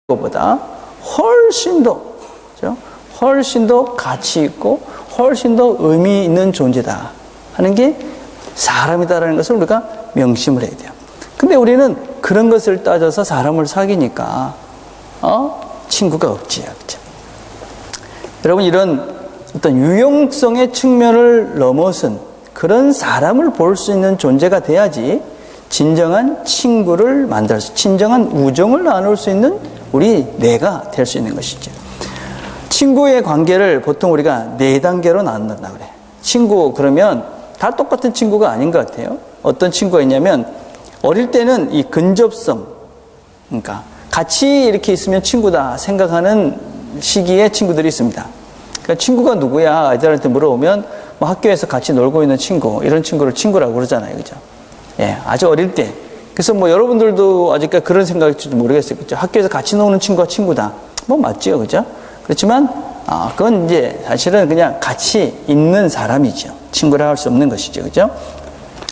것보다 훨씬 더, 그렇죠? 훨씬 더 가치 있고 훨씬 더 의미 있는 존재다 하는 게 사람이다라는 것을 우리가 명심을 해야 돼요. 근데 우리는 그런 것을 따져서 사람을 사귀니까 친구가 없지요. 그렇죠? 여러분, 이런 어떤 유용성의 측면을 넘어선 그런 사람을 볼 수 있는 존재가 돼야지 진정한 친구를 만들 수, 진정한 우정을 나눌 수 있는 우리 내가 될 수 있는 것이죠. 친구의 관계를 보통 우리가 4단계로 나눈다 그래. 친구 그러면 다 똑같은 친구가 아닌 것 같아요. 어떤 친구가 있냐면 어릴 때는 이 근접성, 그러니까 같이 이렇게 있으면 친구다 생각하는 시기에 친구들이 있습니다. 그러니까 친구가 누구야? 아이들한테 물어보면 뭐 학교에서 같이 놀고 있는 친구, 이런 친구를 친구라고 그러잖아요. 그죠? 예, 아주 어릴 때. 그래서 뭐 여러분들도 아직까지 그런 생각일지도 모르겠어요. 그죠? 학교에서 같이 노는 친구가 친구다. 뭐 맞지요. 그죠? 그렇지만, 그건 이제 사실은 그냥 같이 있는 사람이죠. 친구라 할 수 없는 것이죠. 그죠?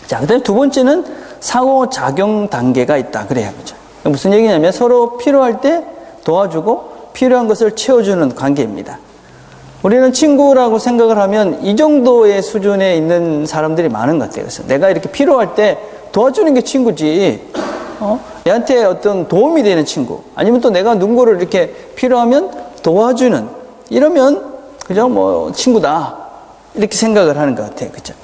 자, 그 다음에 두 번째는 상호작용 단계가 있다. 그래요. 그죠? 무슨 얘기냐면 서로 필요할 때 도와주고 필요한 것을 채워주는 관계입니다. 우리는 친구라고 생각을 하면 이 정도의 수준에 있는 사람들이 많은 것 같아요. 그래서 내가 이렇게 필요할 때 도와주는 게 친구지, 내한테 어떤 도움이 되는 친구, 아니면 또 내가 누구를 이렇게 필요하면 도와주는, 이러면, 그죠? 뭐, 친구다. 이렇게 생각을 하는 것 같아요. 그죠?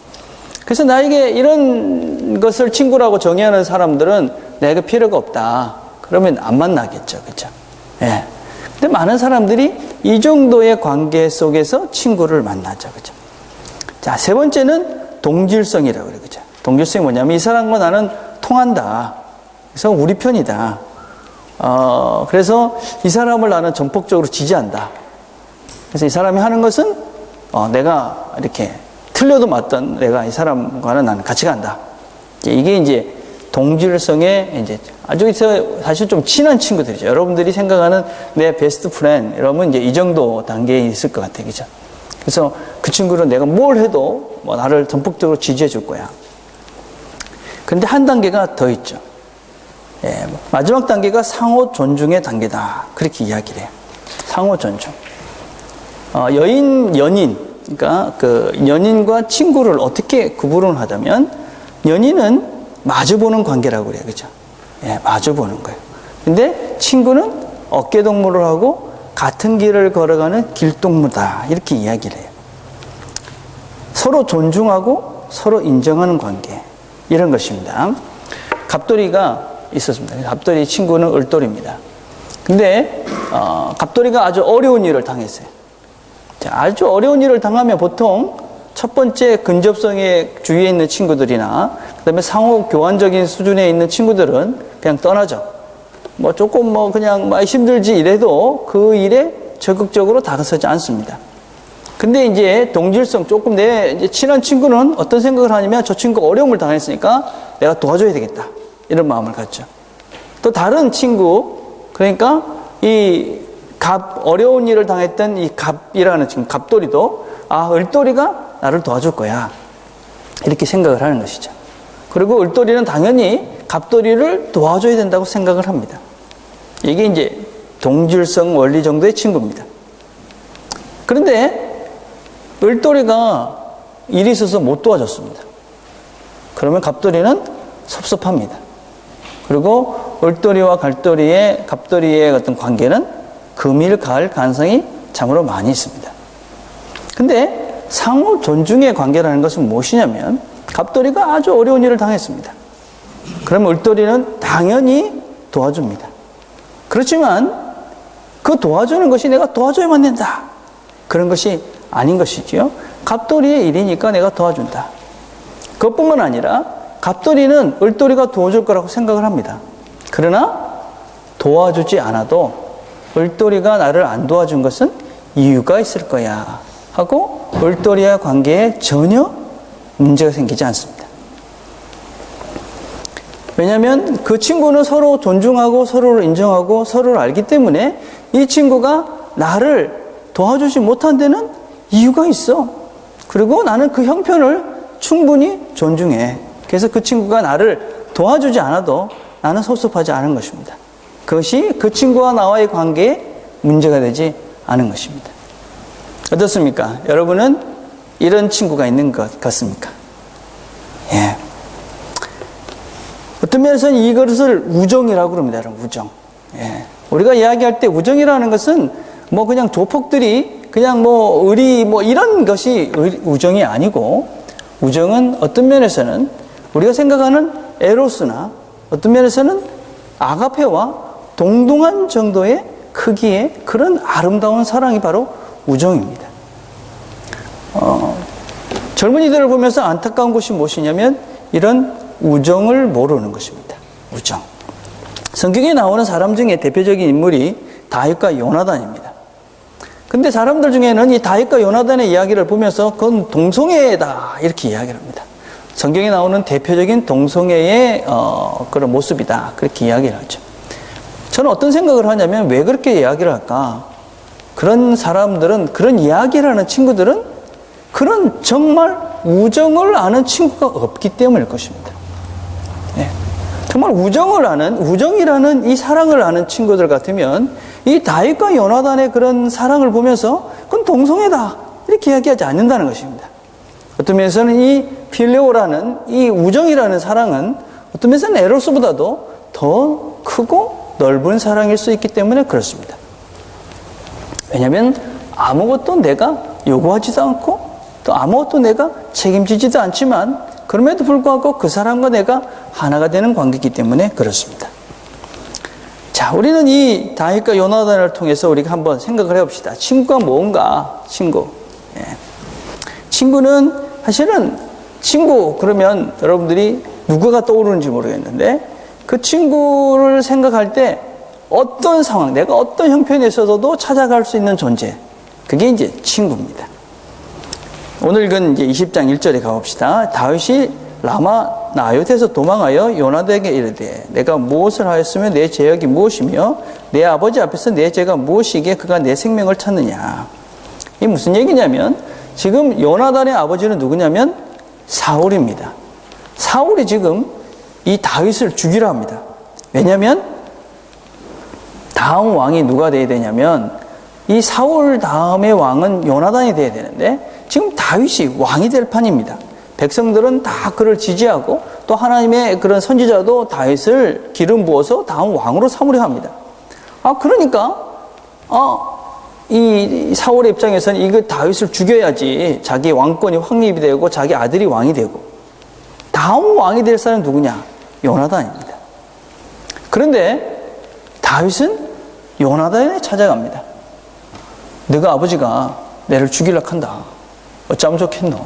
그래서 나에게 이런 것을 친구라고 정의하는 사람들은 내가 필요가 없다. 그러면 안 만나겠죠. 그죠? 예. 근데 많은 사람들이 이 정도의 관계 속에서 친구를 만나죠. 그죠? 자, 세 번째는 동질성이라고 그래요. 그죠? 동질성이 뭐냐면 이 사람과 나는 통한다. 그래서 우리 편이다. 그래서 이 사람을 나는 전폭적으로 지지한다. 그래서 이 사람이 하는 것은 내가 이렇게 틀려도 맞던 내가 이 사람과는 나는 같이 간다. 이게 이제 동질성의 이제 아주 사실 좀 친한 친구들이죠. 여러분들이 생각하는 내 베스트 프렌드 이러면 이제 이 정도 단계에 있을 것 같아요. 그죠? 그래서 그 친구는 내가 뭘 해도 뭐 나를 전폭적으로 지지해 줄 거야. 그런데 한 단계가 더 있죠. 예, 마지막 단계가 상호 존중의 단계다. 그렇게 이야기를 해요. 상호 존중. 연인, 그러니까 그 연인과 친구를 어떻게 구분을 하자면 연인은 마주보는 관계라고 그래요. 그죠? 예, 마주보는 거예요. 근데 친구는 어깨동무를 하고 같은 길을 걸어가는 길동무다. 이렇게 이야기를 해요. 서로 존중하고 서로 인정하는 관계. 이런 것입니다. 갑돌이가 있었습니다. 갑돌이 친구는 을돌입니다. 근데, 갑돌이가 아주 어려운 일을 당했어요. 자, 아주 어려운 일을 당하면 보통 첫 번째 근접성에 주위에 있는 친구들이나 그 다음에 상호 교환적인 수준에 있는 친구들은 그냥 떠나죠. 뭐 조금 뭐 그냥 많이 힘들지 이래도 그 일에 적극적으로 다가서지 않습니다. 근데 이제 동질성 조금 내 이제 친한 친구는 어떤 생각을 하냐면 저 친구가 어려움을 당했으니까 내가 도와줘야 되겠다. 이런 마음을 갖죠. 또 다른 친구, 그러니까 어려운 일을 당했던 이 갑이라는 친구, 갑돌이도 을돌이가 나를 도와줄 거야. 이렇게 생각을 하는 것이죠. 그리고 을돌이는 당연히 갑돌이를 도와줘야 된다고 생각을 합니다. 이게 이제 동질성 원리 정도의 친구입니다. 그런데 을돌이가 일이 있어서 못 도와줬습니다. 그러면 갑돌이는 섭섭합니다. 그리고 을돌이와 갑돌이의 어떤 관계는 금일 갈 가능성이 참으로 많이 있습니다. 근데 상호 존중의 관계라는 것은 무엇이냐면 갑돌이가 아주 어려운 일을 당했습니다. 그러면 을돌이는 당연히 도와줍니다. 그렇지만 그 도와주는 것이 내가 도와줘야만 된다. 그런 것이 아닌 것이지요. 갑돌이의 일이니까 내가 도와준다. 그것뿐만 아니라 갑돌이는 을돌이가 도와줄 거라고 생각을 합니다. 그러나 도와주지 않아도 을돌이가 나를 안 도와준 것은 이유가 있을 거야 하고 을돌이와 관계에 전혀 문제가 생기지 않습니다. 왜냐하면 그 친구는 서로 존중하고 서로를 인정하고 서로를 알기 때문에 이 친구가 나를 도와주지 못한 데는 이유가 있어. 그리고 나는 그 형편을 충분히 존중해. 그래서 그 친구가 나를 도와주지 않아도 나는 섭섭하지 않은 것입니다. 그것이 그 친구와 나와의 관계에 문제가 되지 않은 것입니다. 어떻습니까? 여러분은 이런 친구가 있는 것 같습니까? 예. 어떤 면에서는 이것을 우정이라고 그럽니다. 여러분, 우정. 예. 우리가 이야기할 때 우정이라는 것은 뭐 그냥 조폭들이 그냥 뭐 의리 뭐 이런 것이 우정이 아니고, 우정은 어떤 면에서는 우리가 생각하는 에로스나 어떤 면에서는 아가페와 동등한 정도의 크기의 그런 아름다운 사랑이 바로 우정입니다. 젊은이들을 보면서 안타까운 것이 무엇이냐면 이런 우정을 모르는 것입니다. 우정. 성경에 나오는 사람 중에 대표적인 인물이 다윗과 요나단입니다. 근데 사람들 중에는 이 다윗과 요나단의 이야기를 보면서 그건 동성애다 이렇게 이야기를 합니다. 성경에 나오는 대표적인 동성애의 그런 모습이다 그렇게 이야기를 하죠. 저는 어떤 생각을 하냐면 왜 그렇게 이야기를 할까? 그런 사람들은, 그런 이야기를 하는 친구들은 그런 정말 우정을 아는 친구가 없기 때문일 것입니다. 네. 정말 우정을 아는, 우정이라는 이 사랑을 아는 친구들 같으면 이 다윗과 요나단의 그런 사랑을 보면서 그건 동성애다 이렇게 이야기하지 않는다는 것입니다. 어떤 면에서는 이 필레오라는 이 우정이라는 사랑은 어떤 면에서는 에로스보다도 더 크고 넓은 사랑일 수 있기 때문에 그렇습니다. 왜냐하면 아무것도 내가 요구하지도 않고 또 아무것도 내가 책임지지도 않지만 그럼에도 불구하고 그 사람과 내가 하나가 되는 관계이기 때문에 그렇습니다. 자, 우리는 이 다윗과 요나단을 통해서 우리가 한번 생각을 해봅시다. 친구가 뭔가? 친구. 예. 친구는 사실은 친구 그러면 여러분들이 누구가 떠오르는지 모르겠는데 그 친구를 생각할 때 어떤 상황, 내가 어떤 형편에 있어서도 찾아갈 수 있는 존재, 그게 이제 친구입니다. 오늘 읽은 이제 20장 1절에 가봅시다. 다윗이 라마 나요트에서 도망하여 요나단에게 이르되 내가 무엇을 하였으며 내 죄악이 무엇이며 내 아버지 앞에서 내 죄가 무엇이기에 그가 내 생명을 찾느냐. 이게 무슨 얘기냐면 지금 요나단의 아버지는 누구냐면 사울입니다. 사울이 지금 이 다윗을 죽이려 합니다. 왜냐하면 다음 왕이 누가 돼야 되냐면 이 사울 다음의 왕은 요나단이 돼야 되는데 지금 다윗이 왕이 될 판입니다. 백성들은 다 그를 지지하고 또 하나님의 그런 선지자도 다윗을 기름 부어서 다음 왕으로 삼으려 합니다. 그러니까 이 사울의 입장에서는 이거 다윗을 죽여야지 자기 왕권이 확립이 되고 자기 아들이 왕이 되고 다음 왕이 될 사람은 누구냐? 요나단입니다. 그런데 다윗은 요나단에 찾아갑니다. 너가 아버지가 내를 죽이려고 한다. 어쩌면 좋겠노?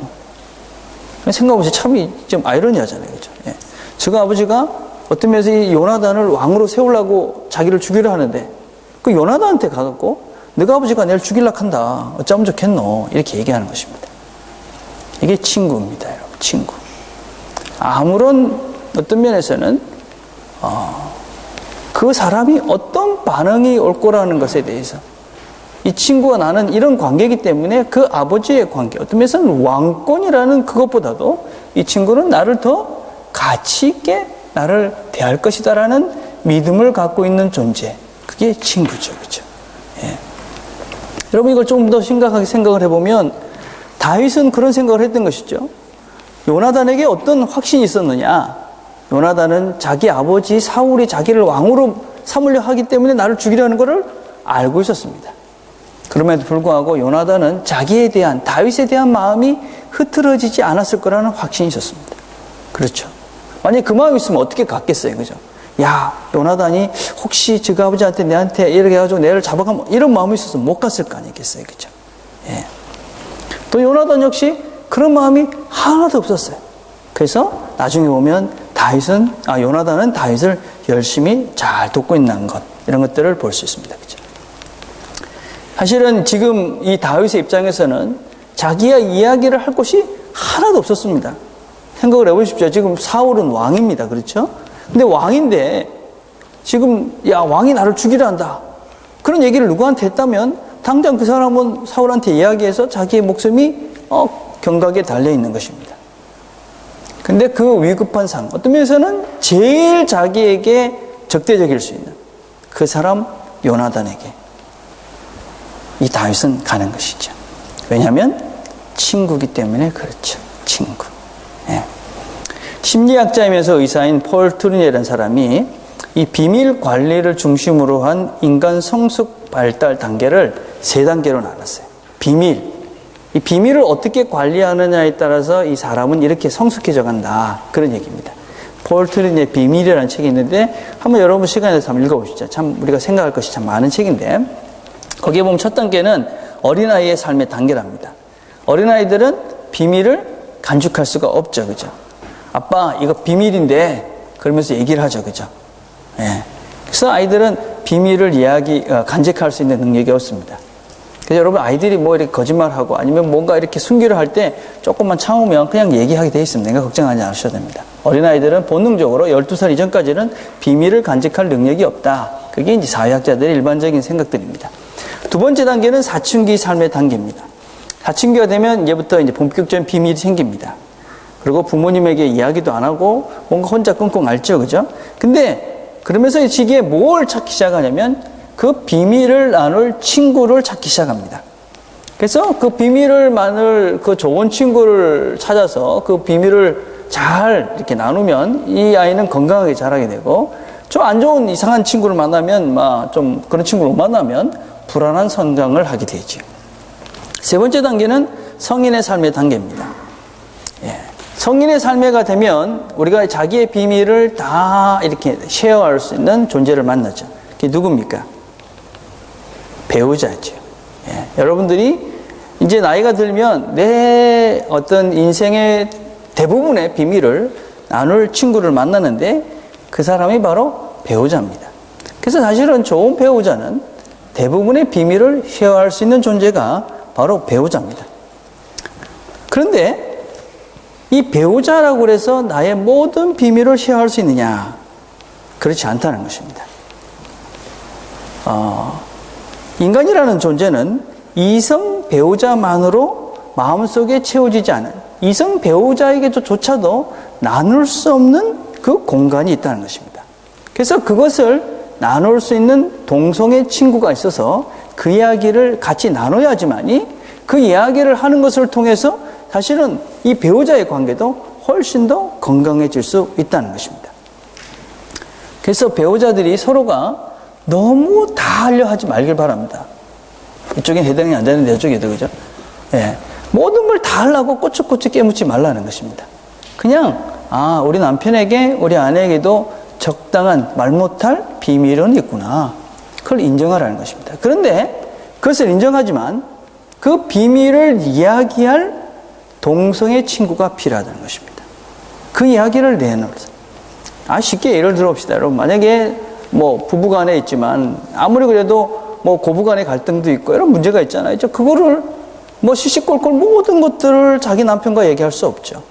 생각해보세요. 참 좀 아이러니하잖아요. 그죠? 예. 저가 아버지가 어떤 면에서 이 요나단을 왕으로 세우려고 자기를 죽이려 하는데 그 요나단한테 가갖고 너가 아버지가 내를 죽이려고 한다. 어쩌면 좋겠노? 이렇게 얘기하는 것입니다. 이게 친구입니다. 여러분. 친구. 아무런 어떤 면에서는 그 사람이 어떤 반응이 올 거라는 것에 대해서 이 친구와 나는 이런 관계이기 때문에 그 아버지의 관계, 어떤 면에서는 왕권이라는 그것보다도 이 친구는 나를 더 가치 있게 나를 대할 것이다라는 믿음을 갖고 있는 존재, 그게 친구죠. 그렇죠? 예. 여러분 이걸 좀 더 심각하게 생각을 해보면 다윗은 그런 생각을 했던 것이죠. 요나단에게 어떤 확신이 있었느냐? 요나단은 자기 아버지 사울이 자기를 왕으로 삼으려 하기 때문에 나를 죽이려는 것을 알고 있었습니다. 그럼에도 불구하고 요나단은 자기에 대한, 다윗에 대한 마음이 흐트러지지 않았을 거라는 확신이 있었습니다. 그렇죠. 만약에 그 마음이 있으면 어떻게 갔겠어요. 그죠? 야, 요나단이 혹시 저 아버지한테 내한테 이렇게 해가지고 내를 잡아가면 이런 마음이 있었으면 못 갔을 거 아니겠어요. 그죠? 예. 또 요나단 역시 그런 마음이 하나도 없었어요. 그래서 나중에 보면 요나단은 다윗을 열심히 잘 돕고 있는 것, 이런 것들을 볼 수 있습니다. 그죠? 사실은 지금 이 다윗의 입장에서는 자기가 이야기를 할 곳이 하나도 없었습니다. 생각을 해보십시오. 지금 사울은 왕입니다. 그렇죠? 근데 왕인데 지금 왕이 나를 죽이려 한다. 그런 얘기를 누구한테 했다면 당장 그 사람은 사울한테 이야기해서 자기의 목숨이 경각에 달려있는 것입니다. 근데 그 위급한 상황, 어떤 면에서는 제일 자기에게 적대적일 수 있는 그 사람 요나단에게 이 다윗은 가는 것이죠. 왜냐하면 친구기 때문에 그렇죠. 친구. 예. 심리학자이면서 의사인 폴 트루니에라는 사람이 이 비밀 관리를 중심으로 한 인간 성숙 발달 단계를 3단계로 나눴어요. 비밀. 이 비밀을 어떻게 관리하느냐에 따라서 이 사람은 이렇게 성숙해져 간다. 그런 얘기입니다. 폴 트루니에의 비밀이라는 책이 있는데 한번 여러분 시간이 내서 한번 읽어보시죠. 참 우리가 생각할 것이 참 많은 책인데 거기에 보면 첫 단계는 어린아이의 삶의 단계랍니다. 어린아이들은 비밀을 간직할 수가 없죠. 그죠? 아빠 이거 비밀인데 그러면서 얘기를 하죠. 그죠? 예. 그래서 아이들은 비밀을 간직할 수 있는 능력이 없습니다. 그래서 여러분 아이들이 뭐 이렇게 거짓말하고 아니면 뭔가 이렇게 숨기려 할 때 조금만 참으면 그냥 얘기하게 돼 있습니다. 그러니까 걱정하지 않으셔도 됩니다. 어린아이들은 본능적으로 12살 이전까지는 비밀을 간직할 능력이 없다. 그게 이제 사회학자들의 일반적인 생각들입니다. 두 번째 단계는 사춘기 삶의 단계입니다. 사춘기가 되면 이제부터 이제 본격적인 비밀이 생깁니다. 그리고 부모님에게 이야기도 안 하고 뭔가 혼자 끙끙 앓죠. 그죠? 근데 그러면서 이 시기에 뭘 찾기 시작하냐면 그 비밀을 나눌 친구를 찾기 시작합니다. 그래서 그 비밀을 나눌 그 좋은 친구를 찾아서 그 비밀을 잘 이렇게 나누면 이 아이는 건강하게 자라게 되고 좀 안 좋은 이상한 친구를 만나면 좀 그런 친구를 못 만나면 불안한 성장을 하게 되죠. 세 번째 단계는 성인의 삶의 단계입니다. 예. 성인의 삶에가 되면 우리가 자기의 비밀을 다 이렇게 쉐어할 수 있는 존재를 만나죠. 그게 누굽니까? 배우자죠. 예. 여러분들이 이제 나이가 들면 내 어떤 인생의 대부분의 비밀을 나눌 친구를 만나는데 그 사람이 바로 배우자입니다. 그래서 사실은 좋은 배우자는 대부분의 비밀을 쉐어할 수 있는 존재가 바로 배우자입니다. 그런데 이 배우자라고 해서 나의 모든 비밀을 쉐어할 수 있느냐? 그렇지 않다는 것입니다. 인간이라는 존재는 이성 배우자만으로 마음속에 채워지지 않은 이성 배우자에게조차도 나눌 수 없는 그 공간이 있다는 것입니다. 그래서 그것을 나눌 수 있는 동성의 친구가 있어서 그 이야기를 같이 나눠야지만이 그 이야기를 하는 것을 통해서 사실은 이 배우자의 관계도 훨씬 더 건강해질 수 있다는 것입니다. 그래서 배우자들이 서로가 너무 다 하려 하지 말길 바랍니다. 이쪽엔 해당이 안 되는데 이쪽에도 그죠? 예. 모든 걸 다 하려고 꼬치꼬치 깨묻지 말라는 것입니다. 그냥 우리 남편에게 우리 아내에게도 적당한 말 못할 비밀은 있구나. 그걸 인정하라는 것입니다. 그런데 그것을 인정하지만 그 비밀을 이야기할 동성의 친구가 필요하다는 것입니다. 그 이야기를 내놓으세요. 쉽게 예를 들어봅시다. 여러분 만약에 부부간에 있지만 아무리 그래도 고부간의 갈등도 있고 이런 문제가 있잖아요. 그거를 시시콜콜 모든 것들을 자기 남편과 얘기할 수 없죠.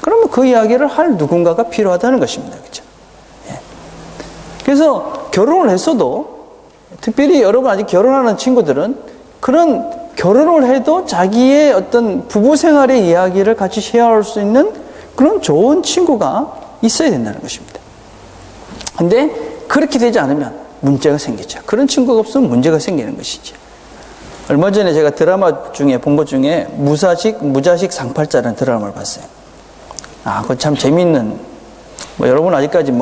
그러면 그 이야기를 할 누군가가 필요하다는 것입니다. 그렇죠? 예. 그래서 결혼을 했어도 특별히 여러분 아직 결혼하는 친구들은 그런 결혼을 해도 자기의 어떤 부부 생활의 이야기를 같이 쉐어할 수 있는 그런 좋은 친구가 있어야 된다는 것입니다. 근데 그렇게 되지 않으면 문제가 생기죠. 그런 친구가 없으면 문제가 생기는 것이죠. 얼마 전에 제가 드라마 중에 본 것 중에 무자식 상팔자라는 드라마를 봤어요. 그거 참 재미있는, 여러분 아직까지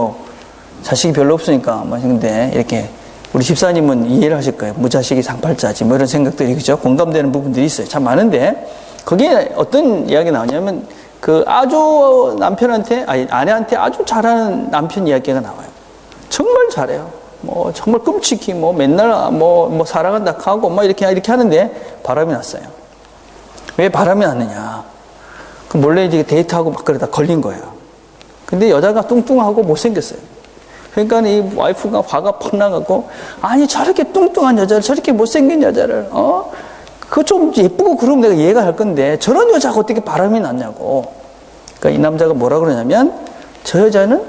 자식이 별로 없으니까, 근데 이렇게 우리 집사님은 이해를 하실 거예요. 무자식이 상팔자지, 이런 생각들이, 그죠? 공감되는 부분들이 있어요. 참 많은데, 거기에 어떤 이야기 나오냐면, 아주 아내한테 아주 잘하는 남편 이야기가 나와요. 정말 잘해요. 정말 끔찍히, 맨날, 사랑한다 하고, 이렇게 하는데, 바람이 났어요. 왜 바람이 났느냐? 몰래 이제 데이트하고 그러다 걸린 거예요. 근데 여자가 뚱뚱하고 못생겼어요. 그러니까 이 와이프가 화가 팍 나가고, 저렇게 뚱뚱한 여자를, 저렇게 못생긴 여자를, 그거 좀 예쁘고 그러면 내가 이해가 할 건데, 저런 여자가 어떻게 바람이 났냐고. 그러니까 이 남자가 뭐라 그러냐면, 저 여자는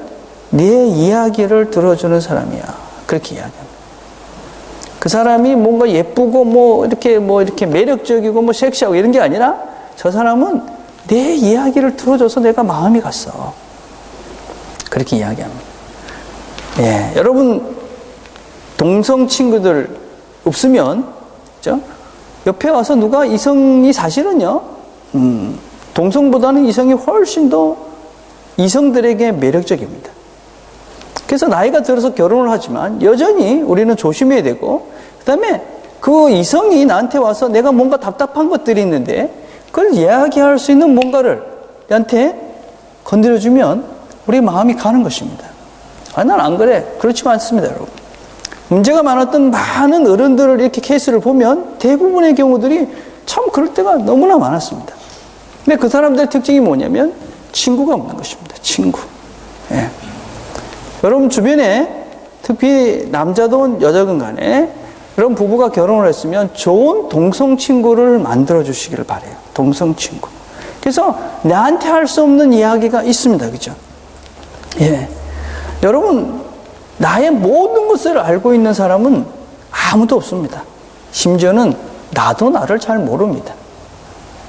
내 이야기를 들어주는 사람이야. 그렇게 이야기합니다. 그 사람이 뭔가 예쁘고 이렇게 매력적이고 섹시하고 이런 게 아니라 저 사람은 내 이야기를 들어줘서 내가 마음이 갔어. 그렇게 이야기합니다. 예, 여러분 동성 친구들 없으면, 그죠? 옆에 와서 누가 이성이 사실은요, 동성보다는 이성이 훨씬 더 이성들에게 매력적입니다. 그래서 나이가 들어서 결혼을 하지만 여전히 우리는 조심해야 되고, 그 다음에 그 이성이 나한테 와서 내가 뭔가 답답한 것들이 있는데 그걸 이야기할 수 있는 뭔가를 나한테 건드려주면 우리 마음이 가는 것입니다. 난 안 그래. 그렇지 않습니다, 여러분. 문제가 많았던 많은 어른들을 이렇게 케이스를 보면 대부분의 경우들이 참 그럴 때가 너무나 많았습니다. 근데 그 사람들의 특징이 뭐냐면 친구가 없는 것입니다. 친구. 예. 여러분 주변에 특히 남자든 여자든 간에 그런 부부가 결혼을 했으면 좋은 동성 친구를 만들어 주시기를 바라요. 동성 친구. 그래서 나한테 할 수 없는 이야기가 있습니다. 그죠? 예. 여러분, 나의 모든 것을 알고 있는 사람은 아무도 없습니다. 심지어는 나도 나를 잘 모릅니다.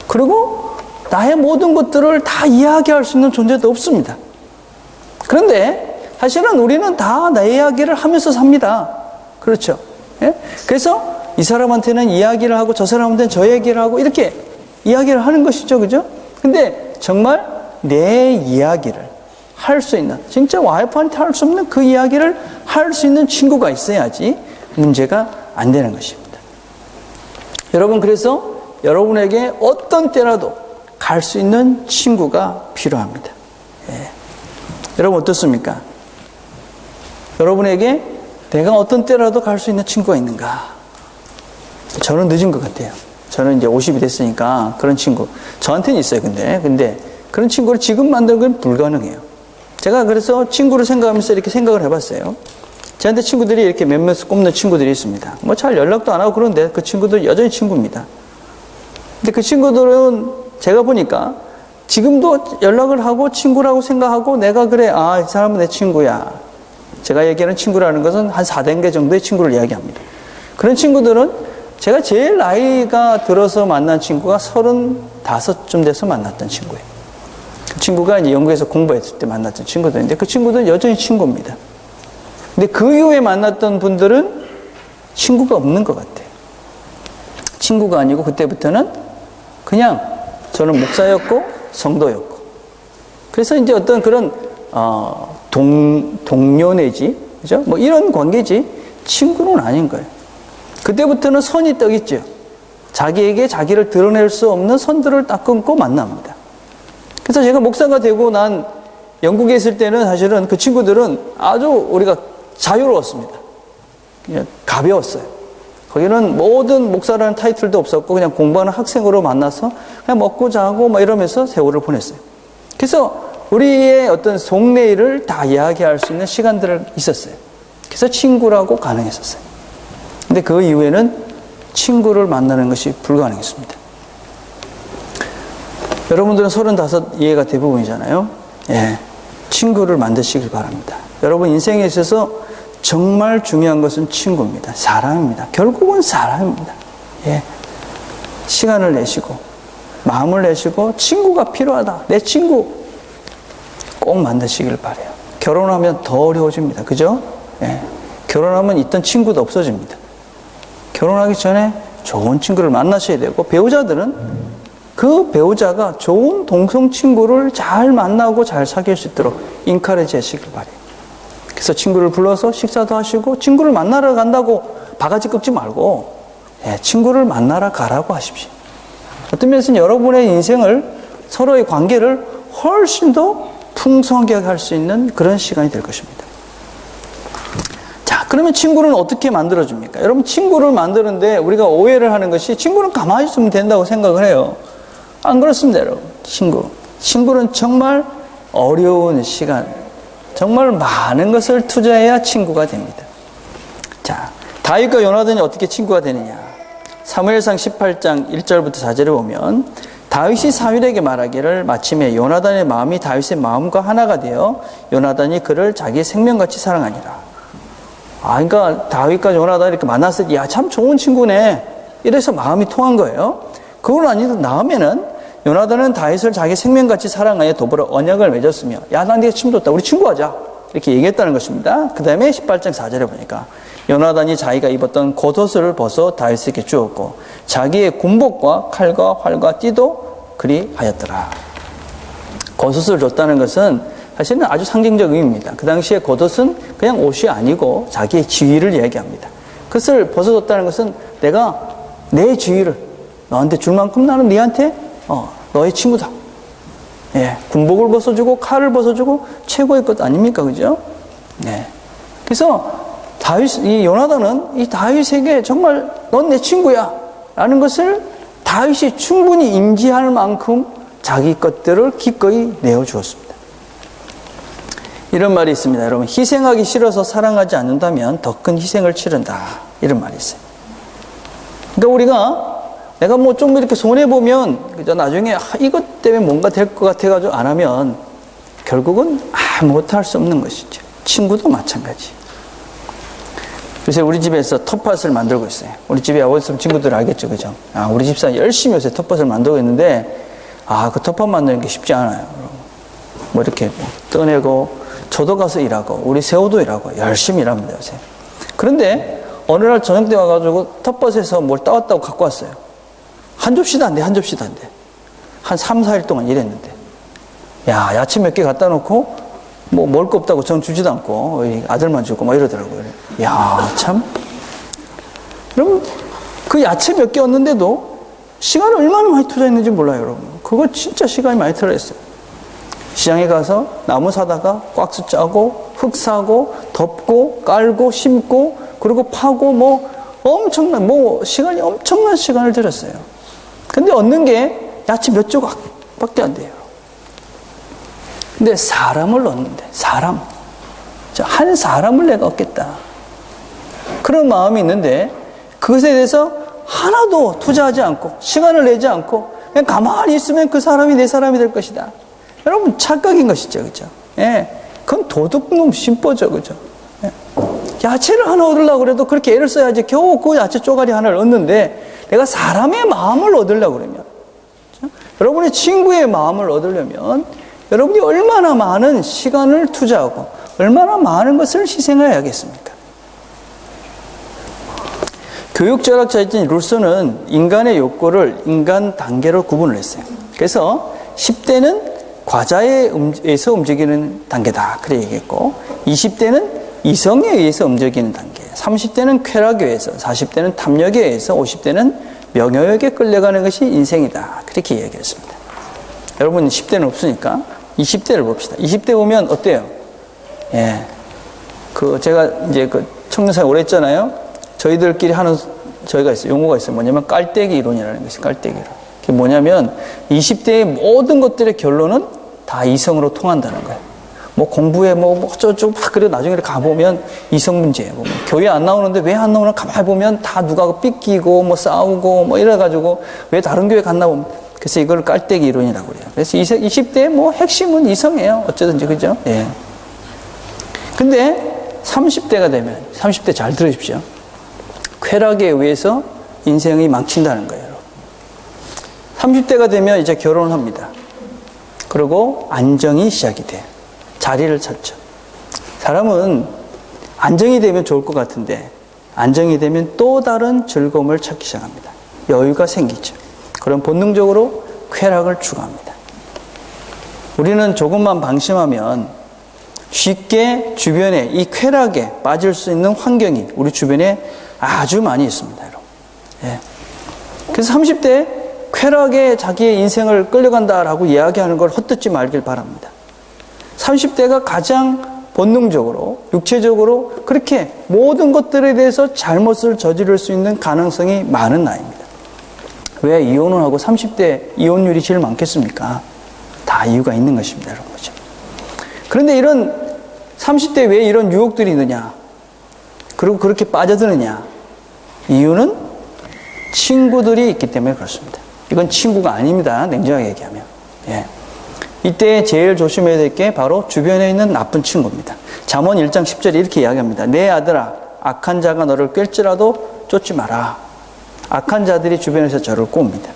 그리고 나의 모든 것들을 다 이야기할 수 있는 존재도 없습니다. 그런데 사실은 우리는 다 내 이야기를 하면서 삽니다. 그렇죠? 예? 그래서 이 사람한테는 이야기를 하고 저 사람한테는 저 얘기를 하고 이렇게 이야기를 하는 것이죠. 그죠? 근데 정말 내 이야기를 할 수 있는, 진짜 와이프한테 할 수 없는 그 이야기를 할 수 있는 친구가 있어야지 문제가 안 되는 것입니다. 여러분, 그래서 여러분에게 어떤 때라도 갈 수 있는 친구가 필요합니다. 예. 여러분 어떻습니까? 여러분에게 내가 어떤 때라도 갈 수 있는 친구가 있는가? 저는 늦은 것 같아요. 저는 이제 50이 됐으니까 그런 친구 저한테는 있어요. 근데 그런 친구를 지금 만드는 건 불가능해요. 제가 그래서 친구를 생각하면서 이렇게 생각을 해봤어요. 저한테 친구들이 이렇게 몇몇 꼽는 친구들이 있습니다. 뭐 잘 연락도 안 하고 그런데 그 친구들 여전히 친구입니다. 근데 그 친구들은 제가 보니까 지금도 연락을 하고 친구라고 생각하고 내가 그래, 이 사람은 내 친구야. 제가 얘기하는 친구라는 것은 한 4단계 정도의 친구를 이야기합니다. 그런 친구들은 제가 제일 나이가 들어서 만난 친구가 35쯤 돼서 만났던 친구예요. 그 친구가 이제 영국에서 공부했을 때 만났던 친구들인데 그 친구들은 여전히 친구입니다. 근데 그 이후에 만났던 분들은 친구가 없는 것 같아요. 친구가 아니고 그때부터는 그냥 저는 목사였고 성도였고. 그래서 이제 어떤 그런 동료 내지, 그죠? 뭐 이런 관계지 친구는 아닌 거예요. 그때부터는 선이 떡 있죠. 자기에게 자기를 드러낼 수 없는 선들을 딱 끊고 만납니다. 그래서 제가 목사가 되고 난 영국에 있을 때는 사실은 그 친구들은 아주 우리가 자유로웠습니다. 그냥 가벼웠어요. 거기는 모든 목사라는 타이틀도 없었고 그냥 공부하는 학생으로 만나서 그냥 먹고 자고 막 이러면서 세월을 보냈어요. 그래서 우리의 어떤 속내를 다 이야기할 수 있는 시간들이 있었어요. 그래서 친구라고 가능했었어요. 근데 그 이후에는 친구를 만나는 것이 불가능했습니다. 여러분들은 35 이해가 대부분이잖아요. 예, 친구를 만드시길 바랍니다. 여러분 인생에 있어서 정말 중요한 것은 친구입니다. 사람입니다. 결국은 사람입니다. 예, 시간을 내시고 마음을 내시고 친구가 필요하다. 내 친구 꼭 만드시길 바라요. 결혼하면 더 어려워집니다. 그죠? 예, 결혼하면 있던 친구도 없어집니다. 결혼하기 전에 좋은 친구를 만나셔야 되고 배우자들은 그 배우자가 좋은 동성 친구를 잘 만나고 잘 사귈 수 있도록 인카레지 하시길 바라요. 그래서 친구를 불러서 식사도 하시고 친구를 만나러 간다고 바가지 긁지 말고 친구를 만나러 가라고 하십시오. 어떤 면에서는 여러분의 인생을 서로의 관계를 훨씬 더 풍성하게 할 수 있는 그런 시간이 될 것입니다. 자, 그러면 친구는 어떻게 만들어줍니까? 여러분 친구를 만드는데 우리가 오해를 하는 것이 친구는 가만히 있으면 된다고 생각을 해요. 안 그렇습니다, 여러분. 친구는 정말 어려운 시간, 정말 많은 것을 투자해야 친구가 됩니다. 자, 다윗과 요나단이 어떻게 친구가 되느냐? 사무엘상 18장 1절부터 4절을 보면 다윗이 사울에게 말하기를 마침에 요나단의 마음이 다윗의 마음과 하나가 되어 요나단이 그를 자기의 생명같이 사랑하니라. 그러니까 다윗과 요나단이 이렇게 만났을 때, 야, 참 좋은 친구네. 이래서 마음이 통한 거예요. 그건 아니고 다음에는 요나단은 다윗을 자기 생명같이 사랑하여 더불어 언약을 맺었으며, 야, 난 네가 침 줬다. 우리 친구하자. 이렇게 얘기했다는 것입니다. 그 다음에 18장 4절에 보니까 요나단이 자기가 입었던 겉옷을 벗어 다윗에게 주었고 자기의 군복과 칼과 활과 띠도 그리하였더라. 겉옷을 줬다는 것은 사실은 아주 상징적 의미입니다. 그 당시에 겉옷은 그냥 옷이 아니고 자기의 지위를 이야기합니다. 그것을 벗어줬다는 것은 내가 내 지위를 너한테 줄 만큼 나는 너한테 너의 친구다. 예, 군복을 벗어주고 칼을 벗어주고 최고의 것 아닙니까, 그죠? 네. 그래서 이 요나단은 이 다윗에게 정말 넌 내 친구야라는 것을 다윗이 충분히 인지할 만큼 자기 것들을 기꺼이 내어주었습니다. 이런 말이 있습니다. 여러분, 희생하기 싫어서 사랑하지 않는다면 더 큰 희생을 치른다. 이런 말이 있어요. 그러니까 내가 뭐 좀 이렇게 손해보면, 그죠? 나중에 이것 때문에 뭔가 될 것 같아가지고 안 하면 결국은 아무것도 할 수 없는 것이죠. 친구도 마찬가지. 요새 우리 집에서 텃밭을 만들고 있어요. 우리 집에 아버지 친구들 알겠죠, 그죠? 우리 집사 열심히 요새 텃밭을 만들고 있는데, 그 텃밭 만드는 게 쉽지 않아요. 뭐 이렇게 떠내고, 저도 가서 일하고, 우리 새우도 일하고, 열심히 일합니다, 요새. 그런데, 어느 날 저녁 때 와가지고 텃밭에서 뭘 따왔다고 갖고 왔어요. 한 접시도 안 돼, 한 접시도 안 돼. 한 3, 4일 동안 일했는데. 야채 몇 개 갖다 놓고, 뭐, 먹을 거 없다고 전 주지도 않고, 아들만 주고, 막 이러더라고요. 참. 여러분, 그 야채 몇 개 얻는데도 시간을 얼마나 많이 투자했는지 몰라요, 여러분. 그거 진짜 시간이 많이 들어있어요. 시장에 가서 나무 사다가 꽉수 짜고, 흙 사고, 덮고, 깔고, 심고, 그리고 파고, 시간이 엄청난 시간을 들였어요. 근데 얻는 게 야채 몇 조각밖에 안 돼요. 근데 사람을 얻는데, 한 사람을 내가 얻겠다. 그런 마음이 있는데, 그것에 대해서 하나도 투자하지 않고, 시간을 내지 않고, 그냥 가만히 있으면 그 사람이 내 사람이 될 것이다. 여러분, 착각인 것이죠, 그죠? 예. 그건 도둑놈 심보죠, 그죠? 예. 야채를 하나 얻으려고 그래도 그렇게 애를 써야지 겨우 그 야채 쪼가리 하나를 얻는데, 내가 사람의 마음을 얻으려고 그러면, 그렇죠? 여러분의 친구의 마음을 얻으려면, 여러분이 얼마나 많은 시간을 투자하고 얼마나 많은 것을 희생해야겠습니까? 교육철학자인 룰소는 인간의 욕구를 인간 단계로 구분을 했어요. 그래서 10대는 과자에 의해서 움직이는 단계다. 그래 얘기했고, 20대는 이성에 의해서 움직이는 단계, 30대는 쾌락에 의해서, 40대는 탐욕에 의해서, 50대는 명예욕에 끌려가는 것이 인생이다. 그렇게 얘기했습니다. 여러분 10대는 없으니까 20대를 봅시다. 20대 보면 어때요? 예. 제가 이제 청년사회 오래 했잖아요. 저희들끼리 하는 저희가 있어요. 용어가 있어요. 뭐냐면 깔때기 이론이라는 것이 깔때기 이론. 그게 뭐냐면 20대의 모든 것들의 결론은 다 이성으로 통한다는 거예요. 뭐 공부에 어쩌고 막 그래 나중에 가보면 이성 문제예요. 교회 안 나오는데 왜 안 나오나 가만히 보면 다 누가 삐끼고 싸우고 이래가지고 왜 다른 교회 갔나 보면, 그래서 이걸 깔때기 이론이라고 그래요. 그래서 20대의 핵심은 이성이에요. 어쩌든지, 그죠? 예. 근데 30대가 되면, 30대 잘 들으십시오. 쾌락에 의해서 인생이 망친다는 거예요. 30대가 되면 이제 결혼을 합니다. 그리고 안정이 시작이 돼요. 자리를 찾죠. 사람은 안정이 되면 좋을 것 같은데, 안정이 되면 또 다른 즐거움을 찾기 시작합니다. 여유가 생기죠. 그럼 본능적으로 쾌락을 추구합니다. 우리는 조금만 방심하면 쉽게 주변에 이 쾌락에 빠질 수 있는 환경이 우리 주변에 아주 많이 있습니다, 여러분. 예. 그래서 30대 쾌락에 자기의 인생을 끌려간다라고 이야기하는 걸 헛듣지 말길 바랍니다. 30대가 가장 본능적으로, 육체적으로 그렇게 모든 것들에 대해서 잘못을 저지를 수 있는 가능성이 많은 나이입니다. 왜 이혼을 하고 30대 이혼율이 제일 많겠습니까? 다 이유가 있는 것입니다, 여러분. 그런데 이런 30대 왜 이런 유혹들이 있느냐? 그리고 그렇게 빠져드느냐? 이유는 친구들이 있기 때문에 그렇습니다. 이건 친구가 아닙니다, 냉정하게 얘기하면. 예. 이때 제일 조심해야 될 게 바로 주변에 있는 나쁜 친구입니다. 잠언 1장 10절에 이렇게 이야기합니다. 내 아들아, 악한 자가 너를 꿰지라도 쫓지 마라. 악한 자들이 주변에서 저를 꼽니다.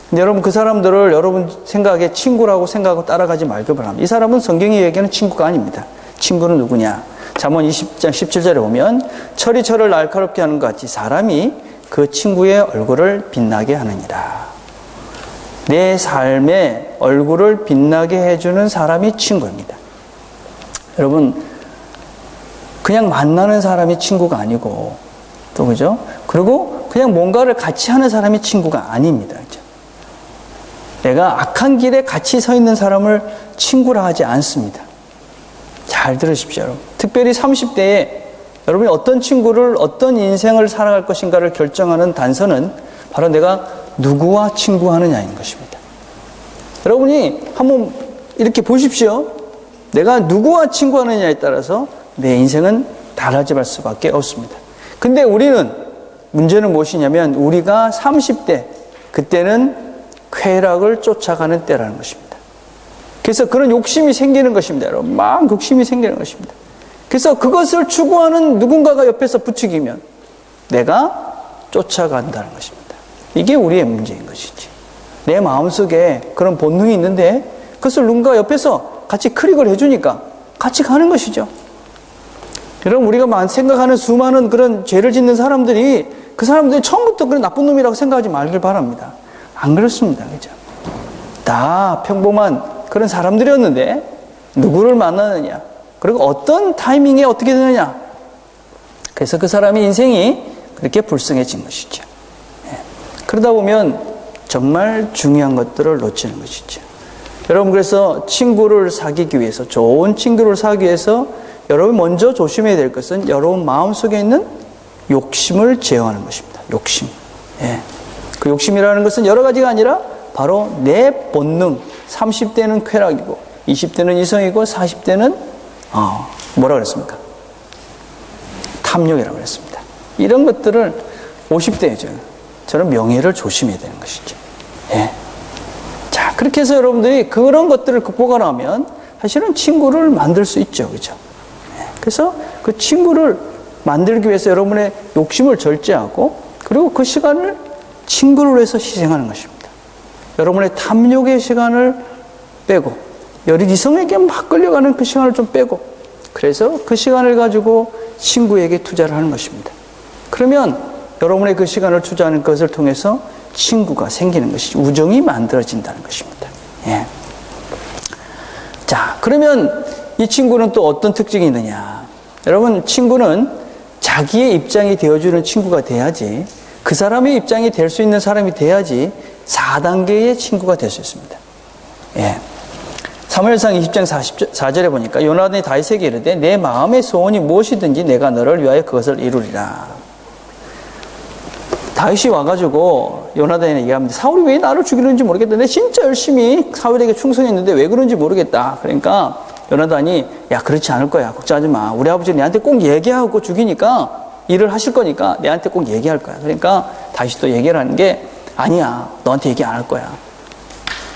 근데 여러분, 그 사람들을 여러분 생각에 친구라고 생각하고 따라가지 말길 바랍니다. 이 사람은 성경이 얘기하는 친구가 아닙니다. 친구는 누구냐? 잠언 20장 17절에 보면 철이 철을 날카롭게 하는 것 같이 사람이 그 친구의 얼굴을 빛나게 하느니라. 내 삶의 얼굴을 빛나게 해주는 사람이 친구입니다. 여러분, 그냥 만나는 사람이 친구가 아니고, 또 그죠? 그리고 그냥 뭔가를 같이 하는 사람이 친구가 아닙니다. 그죠? 내가 악한 길에 같이 서 있는 사람을 친구라 하지 않습니다. 잘 들으십시오, 여러분. 특별히 30대에 여러분이 어떤 친구를, 어떤 인생을 살아갈 것인가를 결정하는 단서는 바로 내가 누구와 친구하느냐인 것입니다. 여러분이 한번 이렇게 보십시오. 내가 누구와 친구하느냐에 따라서 내 인생은 달라질 수밖에 없습니다. 근데 문제는 무엇이냐면 우리가 30대, 그때는 쾌락을 쫓아가는 때라는 것입니다. 그래서 그런 욕심이 생기는 것입니다. 여러분, 막 욕심이 생기는 것입니다. 그래서 그것을 추구하는 누군가가 옆에서 부추기면 내가 쫓아간다는 것입니다. 이게 우리의 문제인 것이지. 내 마음속에 그런 본능이 있는데 그것을 누군가 옆에서 같이 클릭을 해주니까 같이 가는 것이죠. 여러분, 우리가 생각하는 수많은 그런 죄를 짓는 사람들이 그 사람들이 처음부터 그런 나쁜 놈이라고 생각하지 말길 바랍니다. 안 그렇습니다. 그죠? 다 평범한 그런 사람들이었는데 누구를 만나느냐, 그리고 어떤 타이밍에 어떻게 되느냐, 그래서 그 사람의 인생이 그렇게 불쌍해진 것이죠. 그러다 보면 정말 중요한 것들을 놓치는 것이죠. 여러분, 그래서 친구를 사귀기 위해서, 좋은 친구를 사귀기 위해서 여러분이 먼저 조심해야 될 것은 여러분 마음속에 있는 욕심을 제어하는 것입니다. 욕심. 그 욕심이라는 것은 여러 가지가 아니라 바로 내 본능. 30대는 쾌락이고 20대는 이성이고 40대는 뭐라 그랬습니까? 탐욕이라고 그랬습니다. 이런 것들을 50대에 저는 명예를 조심해야 되는 것이죠. 자, 그렇게 해서 여러분들이 그런 것들을 극복하려면 사실은 친구를 만들 수 있죠. 그죠? 그래서 그 친구를 만들기 위해서 여러분의 욕심을 절제하고, 그리고 그 시간을 친구를 위해서 희생하는 것입니다. 여러분의 탐욕의 시간을 빼고, 이성에게 막 끌려가는 그 시간을 좀 빼고, 그래서 그 시간을 가지고 친구에게 투자를 하는 것입니다. 그러면 여러분의 그 시간을 투자하는 것을 통해서 친구가 생기는 것이죠. 우정이 만들어진다는 것입니다. 자, 그러면 이 친구는 또 어떤 특징이 있느냐? 여러분, 친구는 자기의 입장이 되어주는 친구가 돼야지, 그 사람의 입장이 될 수 있는 사람이 돼야지 4단계의 친구가 될 수 있습니다. 사무엘상 20장 44절에 보니까 요나단이 다윗에게 이르되 내 마음의 소원이 무엇이든지 내가 너를 위하여 그것을 이루리라. 다윗이 와가지고 요나단에게 얘기합니다. 사울이 왜 나를 죽이는지 모르겠다. 내가 진짜 열심히 사울에게 충성했는데 왜 그런지 모르겠다. 그러니까 요나단이, 야, 그렇지 않을 거야. 걱정하지 마. 우리 아버지 내한테 꼭 얘기하고 죽이니까, 일을 하실 거니까 내한테 꼭 얘기할 거야. 그러니까 다윗이 또 얘기를 하는 게, 아니야, 너한테 얘기 안 할 거야.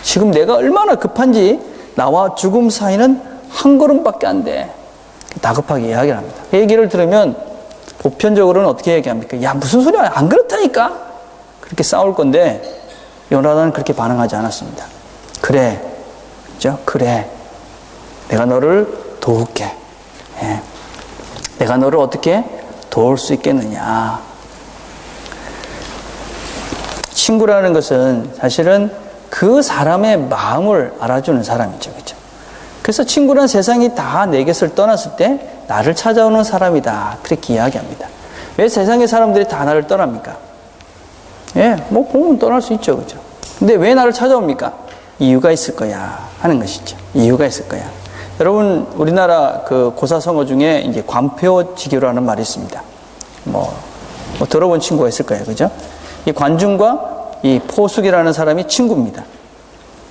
지금 내가 얼마나 급한지 나와 죽음 사이는 한 걸음밖에 안 돼. 다급하게 이야기를 합니다. 그 얘기를 들으면 보편적으로는 어떻게 얘기합니까? 야, 무슨 소리야. 안 그렇다니까. 그렇게 싸울 건데 요나단은 그렇게 반응하지 않았습니다. 그래. 그죠? 그래. 내가 너를 도울게. 내가 너를 어떻게 도울 수 있겠느냐. 친구라는 것은 사실은 그 사람의 마음을 알아주는 사람이죠. 그렇죠? 그래서 친구는 세상이 다 내 곁을 떠났을 때 나를 찾아오는 사람이다. 그렇게 이야기합니다. 왜 세상의 사람들이 다 나를 떠납니까? 뭐 보면 떠날 수 있죠. 그렇죠? 근데 왜 나를 찾아옵니까? 이유가 있을 거야 하는 것이죠. 이유가 있을 거야. 여러분, 우리나라 그 고사성어 중에 이제 관표지교라는 말이 있습니다. 뭐 들어본 친구가 있을 거예요. 그죠? 이 관중과 이 포숙이라는 사람이 친구입니다.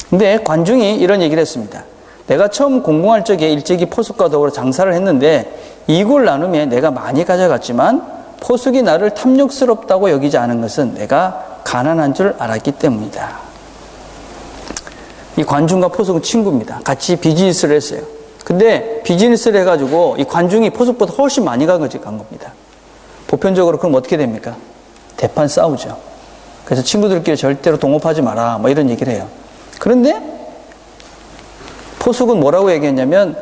근데 관중이 이런 얘기를 했습니다. 내가 처음 공공할 적에 일찍이 포숙과 더불어 장사를 했는데 이익을 나누며 내가 많이 가져갔지만 포숙이 나를 탐욕스럽다고 여기지 않은 것은 내가 가난한 줄 알았기 때문이다. 이 관중과 포숙은 친구입니다. 같이 비즈니스를 했어요. 근데 비즈니스를 해가지고 이 관중이 포숙보다 훨씬 많이 간 겁니다. 보편적으로 그럼 어떻게 됩니까? 대판 싸우죠. 그래서 친구들끼리 절대로 동업하지 마라, 뭐 이런 얘기를 해요. 그런데 포숙은 뭐라고 얘기했냐면,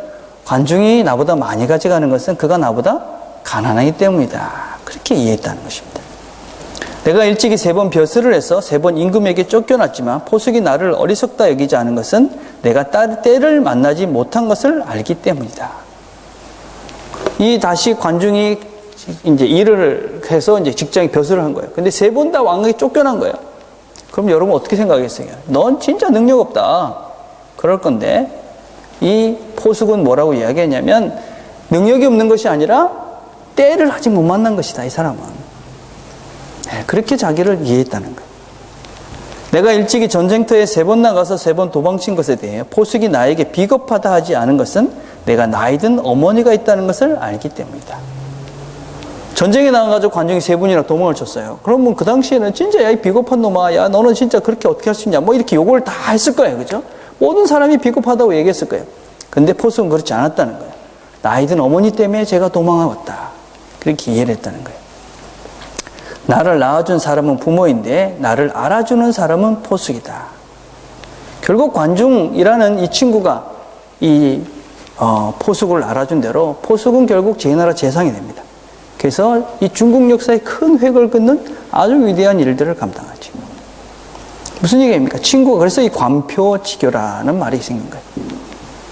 관중이 나보다 많이 가져가는 것은 그가 나보다 가난하기 때문이다. 그렇게 이해했다는 것입니다. 내가 일찍이 3번 벼슬을 해서 3번 임금에게 쫓겨났지만 포숙이 나를 어리석다 여기지 않은 것은 내가 때를 만나지 못한 것을 알기 때문이다. 이 다시 관중이 이제 일을 해서 이제 직장에 벼슬을 한 거예요. 근데 3번 다 왕에게 쫓겨난 거예요. 그럼 여러분 어떻게 생각하겠어요? 넌 진짜 능력 없다. 그럴 건데 이 포숙은 뭐라고 이야기했냐면 능력이 없는 것이 아니라 때를 아직 못 만난 것이다. 이 사람은. 그렇게 자기를 이해했다는 거예요. 내가 일찍이 전쟁터에 3번 나가서 3번 도망친 것에 대해 포숙이 나에게 비겁하다 하지 않은 것은 내가 나이 든 어머니가 있다는 것을 알기 때문이다. 전쟁에 나가가지고 관중이 3분이나 도망을 쳤어요. 그러면 그 당시에는 진짜 야, 이 비겁한 놈아, 야, 너는 진짜 그렇게 어떻게 할 수 있냐, 뭐 이렇게 욕을 다 했을 거예요. 그죠? 모든 사람이 비겁하다고 얘기했을 거예요. 근데 포숙은 그렇지 않았다는 거예요. 나이 든 어머니 때문에 제가 도망왔다. 그렇게 이해를 했다는 거예요. 나를 낳아준 사람은 부모인데 나를 알아주는 사람은 포숙이다. 결국 관중이라는 이 친구가 이 포숙을 알아준 대로 포숙은 결국 제나라 재상이 됩니다. 그래서 이 중국 역사에 큰 획을 긋는 아주 위대한 일들을 감당하죠. 무슨 얘기입니까? 친구가 그래서 이 관표지교라는 말이 생긴 거예요.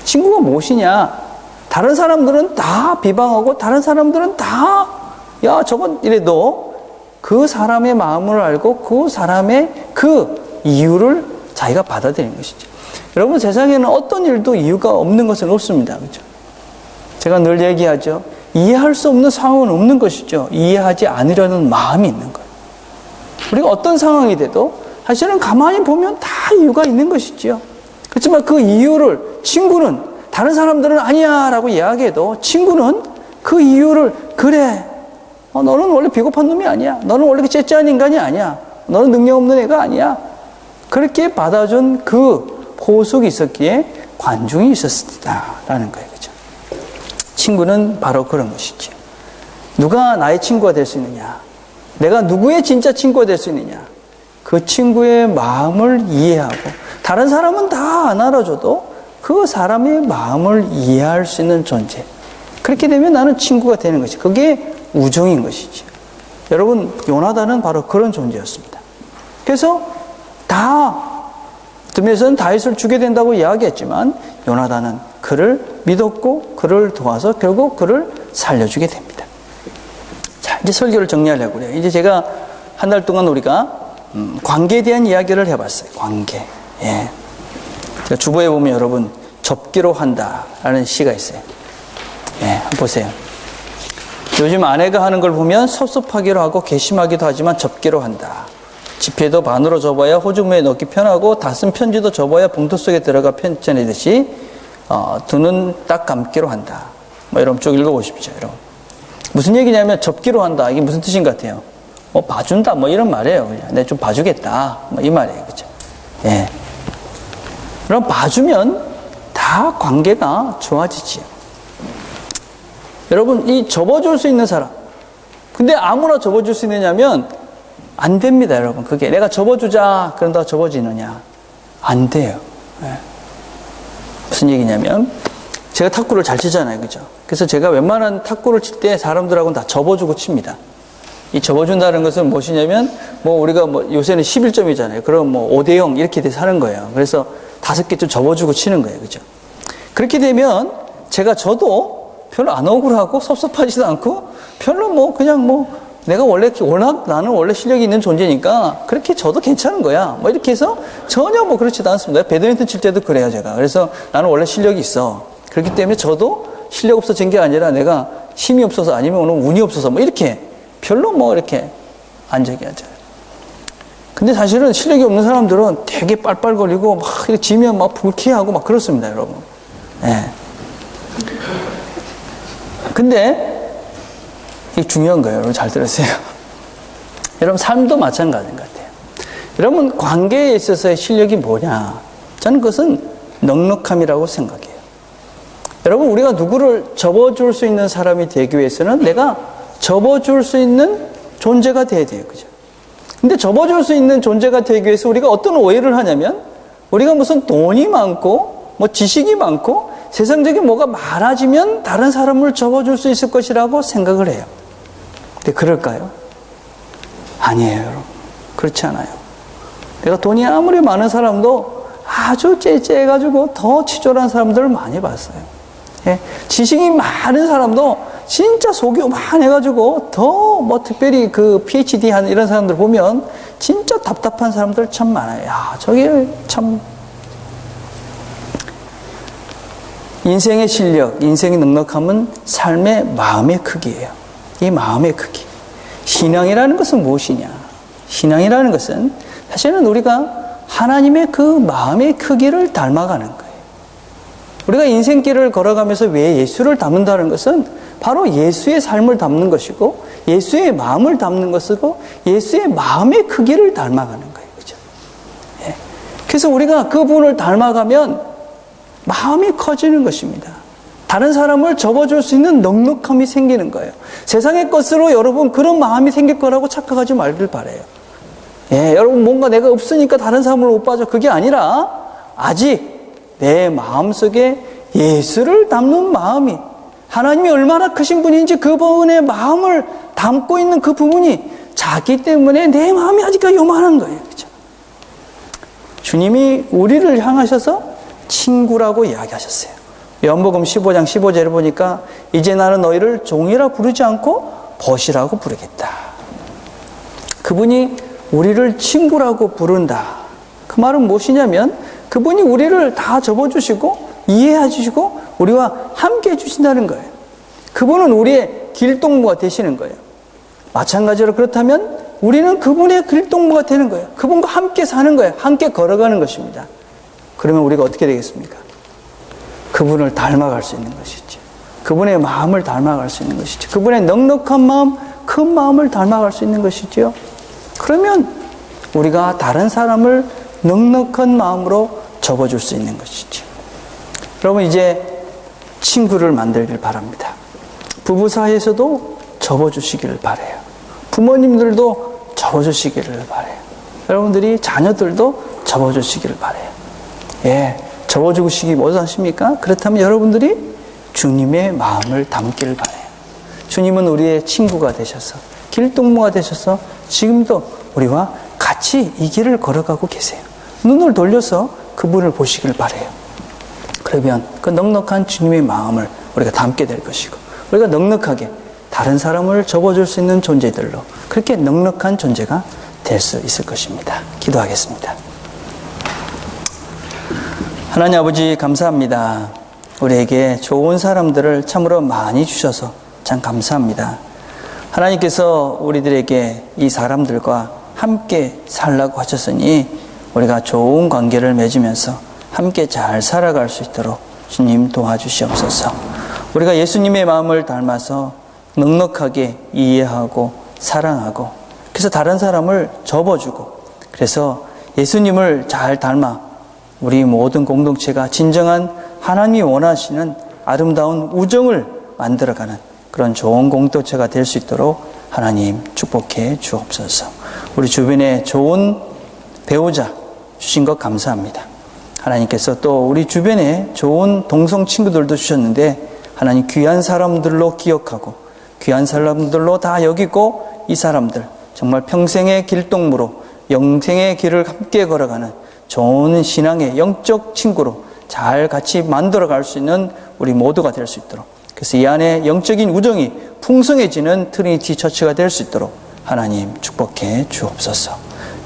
친구가 무엇이냐? 다른 사람들은 다 비방하고 다른 사람들은 다 야 저건 이래도 그 사람의 마음을 알고 그 사람의 그 이유를 자기가 받아들이는 것이죠. 여러분 세상에는 어떤 일도 이유가 없는 것은 없습니다. 그렇죠? 제가 늘 얘기하죠. 이해할 수 없는 상황은 없는 것이죠. 이해하지 않으려는 마음이 있는 거예요. 우리가 어떤 상황이 돼도 사실은 가만히 보면 다 이유가 있는 것이죠. 그렇지만 그 이유를 친구는 다른 사람들은 아니야 라고 이야기해도 친구는 그 이유를 그래 너는 원래 비겁한 놈이 아니야. 너는 원래 째째한 인간이 아니야. 너는 능력 없는 애가 아니야. 그렇게 받아준 그 포숙이 있었기에 관중이 있었다라는 거예요. 그죠? 친구는 바로 그런 것이죠. 누가 나의 친구가 될 수 있느냐? 내가 누구의 진짜 친구가 될 수 있느냐? 그 친구의 마음을 이해하고 다른 사람은 다 안 알아줘도 그 사람의 마음을 이해할 수 있는 존재. 그렇게 되면 나는 친구가 되는 것이 그게 우정인 것이죠. 여러분 요나단은 바로 그런 존재였습니다. 그래서 드메스는 다윗을 죽게 된다고 이야기했지만 요나단은 그를 믿었고 그를 도와서 결국 그를 살려주게 됩니다. 자, 이제 설교를 정리하려고 그래요. 이제 제가 한 달 동안 우리가 관계에 대한 이야기를 해봤어요. 관계. 예. 제가 주보에 보면 여러분 접기로 한다라는 시가 있어요. 예, 한번 보세요. 요즘 아내가 하는 걸 보면 섭섭하기도 하고 괘씸하기도 하지만 접기로 한다. 지폐도 반으로 접어야 호주머니에 넣기 편하고 다 쓴 편지도 접어야 봉투 속에 들어가 편지내듯이 두 눈 딱 감기로 한다. 뭐 여러분 쭉 읽어보십시오. 여러분. 무슨 얘기냐면 접기로 한다. 이게 무슨 뜻인 것 같아요? 봐준다. 뭐 이런 말이에요. 그냥. 내가 좀 봐주겠다. 뭐 이 말이에요. 그죠? 예. 그럼 봐주면 다 관계가 좋아지지요. 여러분, 이 접어줄 수 있는 사람. 근데 아무나 접어줄 수 있느냐면 안 됩니다, 여러분. 그게 내가 접어주자 그런다고 접어지느냐? 안 돼요. 네. 무슨 얘기냐면 제가 탁구를 잘 치잖아요, 그죠? 그래서 제가 웬만한 탁구를 칠 때 사람들하고는 다 접어주고 칩니다. 이 접어준다는 것은 무엇이냐면 우리가 요새는 11점이잖아요. 그럼 5대0 이렇게 돼서 하는 거예요. 그래서 5개쯤 접어주고 치는 거예요, 그죠? 그렇게 되면 저도 별로 안 억울하고 섭섭하지도 않고 별로 그냥 내가 워낙 나는 원래 실력이 있는 존재니까 그렇게 저도 괜찮은 거야. 이렇게 해서 전혀 그렇지도 않습니다. 배드민턴 칠 때도 그래요, 제가. 그래서 나는 원래 실력이 있어. 그렇기 때문에 저도 실력 없어진 게 아니라 내가 힘이 없어서 아니면 오늘 운이 없어서 이렇게 별로 이렇게 안 저기하죠. 근데 사실은 실력이 없는 사람들은 되게 빨빨거리고 이렇게 지면 불쾌하고 그렇습니다, 여러분. 예. 근데 이게 중요한 거예요. 여러분 잘 들으세요. 여러분 삶도 마찬가지인 것 같아요. 여러분 관계에 있어서의 실력이 뭐냐? 저는 그것은 넉넉함이라고 생각해요. 여러분 우리가 누구를 접어줄 수 있는 사람이 되기 위해서는 내가 접어줄 수 있는 존재가 돼야 돼요. 그죠? 근데 접어줄 수 있는 존재가 되기 위해서 우리가 어떤 오해를 하냐면 우리가 무슨 돈이 많고 지식이 많고 세상적인 뭐가 많아지면 다른 사람을 접어줄 수 있을 것이라고 생각을 해요. 근데 그럴까요? 아니에요, 여러분. 그렇지 않아요. 내가 돈이 아무리 많은 사람도 아주 째째해가지고 더 치졸한 사람들을 많이 봤어요. 예? 지식이 많은 사람도 진짜 속이 오만해가지고 더 뭐 특별히 그 PhD 하는 이런 사람들 보면 진짜 답답한 사람들 참 많아요. 야, 저게 참. 인생의 실력, 인생의 넉넉함은 삶의 마음의 크기예요. 이 마음의 크기. 신앙이라는 것은 무엇이냐? 신앙이라는 것은 사실은 우리가 하나님의 그 마음의 크기를 닮아가는 거예요. 우리가 인생길을 걸어가면서 왜 예수를 닮는다는 것은 바로 예수의 삶을 닮는 것이고 예수의 마음을 닮는 것이고 예수의 마음의 크기를 닮아가는 거예요. 그죠? 예. 그래서 우리가 그분을 닮아가면 마음이 커지는 것입니다. 다른 사람을 접어줄 수 있는 넉넉함이 생기는 거예요. 세상의 것으로 여러분 그런 마음이 생길 거라고 착각하지 말길 바라요. 예, 여러분 뭔가 내가 없으니까 다른 사람을 못 봐줘. 그게 아니라 아직 내 마음속에 예수를 담는 마음이 하나님이 얼마나 크신 분인지 그분의 마음을 담고 있는 그 부분이 작기 때문에 내 마음이 아직까지 요만한 거예요. 그렇죠? 주님이 우리를 향하셔서 친구라고 이야기하셨어요. 요한복음 15장 15절을 보니까 이제 나는 너희를 종이라 부르지 않고 벗이라고 부르겠다. 그분이 우리를 친구라고 부른다. 그 말은 무엇이냐면 그분이 우리를 다 접어주시고 이해해 주시고 우리와 함께 해주신다는 거예요. 그분은 우리의 길동무가 되시는 거예요. 마찬가지로 그렇다면 우리는 그분의 길동무가 되는 거예요. 그분과 함께 사는 거예요. 함께 걸어가는 것입니다. 그러면 우리가 어떻게 되겠습니까? 그분을 닮아갈 수 있는 것이죠. 그분의 마음을 닮아갈 수 있는 것이죠. 그분의 넉넉한 마음, 큰 마음을 닮아갈 수 있는 것이죠. 그러면 우리가 다른 사람을 넉넉한 마음으로 접어줄 수 있는 것이죠. 여러분 이제 친구를 만들길 바랍니다. 부부 사이에서도 접어주시기를 바라요. 부모님들도 접어주시기를 바라요. 여러분들이 자녀들도 접어주시기를 바라요. 예, 접어주시기 못하십니까? 그렇다면 여러분들이 주님의 마음을 담기를 바라요. 주님은 우리의 친구가 되셔서 길동무가 되셔서 지금도 우리와 같이 이 길을 걸어가고 계세요. 눈을 돌려서 그분을 보시길 바라요. 그러면 그 넉넉한 주님의 마음을 우리가 담게 될 것이고 우리가 넉넉하게 다른 사람을 접어줄 수 있는 존재들로 그렇게 넉넉한 존재가 될 수 있을 것입니다. 기도하겠습니다. 하나님 아버지 감사합니다. 우리에게 좋은 사람들을 참으로 많이 주셔서 참 감사합니다. 하나님께서 우리들에게 이 사람들과 함께 살라고 하셨으니 우리가 좋은 관계를 맺으면서 함께 잘 살아갈 수 있도록 주님 도와주시옵소서. 우리가 예수님의 마음을 닮아서 넉넉하게 이해하고 사랑하고 그래서 다른 사람을 접어주고 그래서 예수님을 잘 닮아 우리 모든 공동체가 진정한 하나님이 원하시는 아름다운 우정을 만들어가는 그런 좋은 공동체가 될 수 있도록 하나님 축복해 주옵소서. 우리 주변에 좋은 배우자 주신 것 감사합니다. 하나님께서 또 우리 주변에 좋은 동성 친구들도 주셨는데 하나님 귀한 사람들로 기억하고 귀한 사람들로 다 여기고 이 사람들 정말 평생의 길동무로 영생의 길을 함께 걸어가는 좋은 신앙의 영적 친구로 잘 같이 만들어갈 수 있는 우리 모두가 될 수 있도록 그래서 이 안에 영적인 우정이 풍성해지는 트리니티 처치가 될 수 있도록 하나님 축복해 주옵소서.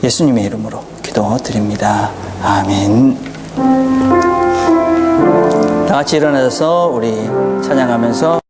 예수님의 이름으로 기도드립니다. 아멘. 다 같이 일어나서 우리 찬양하면서